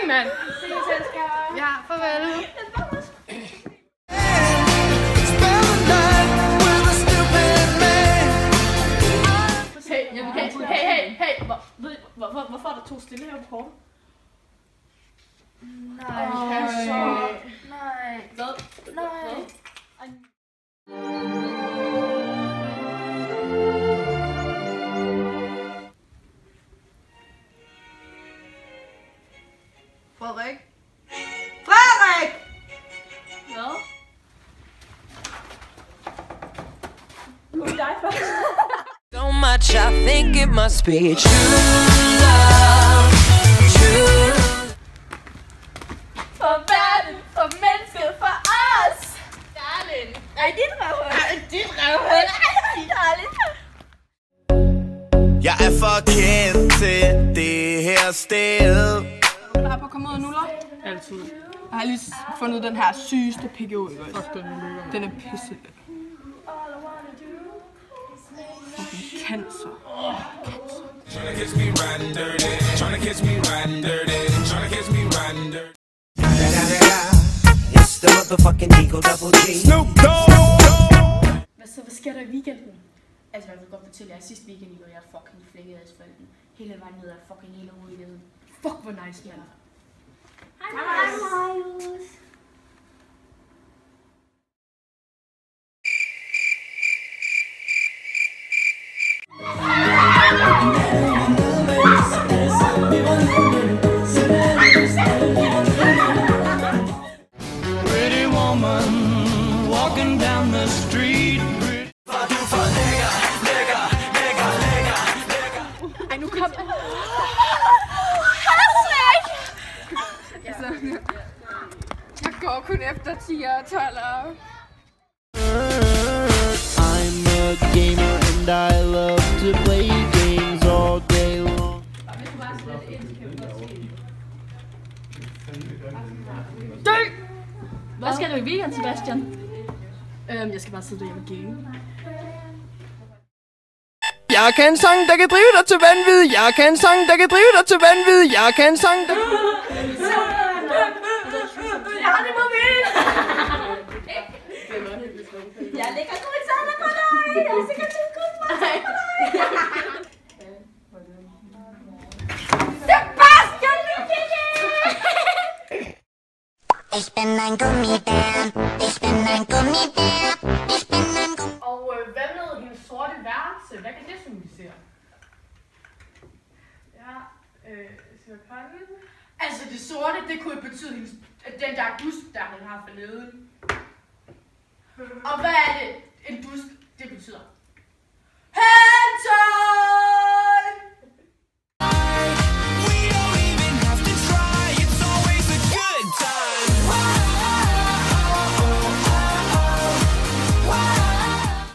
Hej, mand. Ja, farvel. Hey. Hvorfor er der 2 stille her på kortet? Nej. Hvad? Nej. Frederik? Hvad? Nu er det dig først. So much I think it must be true love, true. For verden, for mennesket, for os! Darling! Ej, dit røvhul! Ej, dit røvhul! Ej, darling! Jeg er for kendt til det her sted. Der er på komme ud af nuller. Altid. Jeg har lige fundet den her sygeste PGO, ikke? Fuck den nu. Den er pisse. Fucking cancer. Tryna catch me riding dirty. Tryna catch me riding dirty. Tryna catch me riding dirty. It's the motherfucking Eagle Double G. Snoop Dogg. Hvad sker der i weekenden? Altså, jeg vil godt fortælle jer, sidste weekend, hvor jeg fucking flækkede asfalten. Hele vejen ned ad fucking hele hovedet. Fuck, hvor nice, mand. Hej, Marius! Pretty woman walking down the street. Ej, nu kom jeg. Jeg går kun efter 10'er og 12'er. I'm a gamer and I love to play games all day long. Dø! Hvad skal du i weekend, Sebastian? Jeg skal bare sidde derhjemme og game. Jeg kan en sang, der kan drive dig til vanvid. Jeg kan en sang, der kan drive dig til vanvid. Jeg kan en sang, der... Jeg har det på min! Jeg lægger kun sammen på dig! Jeg er sikkert til kun på dig! Sebastian, look at it! Ich bin ein Gummibär, ich bin ein Gummibär, ich bin ein Gummibär. Og hvad med hendes sorte værelse? Hvad kan det symbolisere? Ja, siger kongen. Altså det sorte, det kunne betyde hendes, den der dusk, der hun har forleden. Og hvad er det, en dusk, det betyder? Handsome!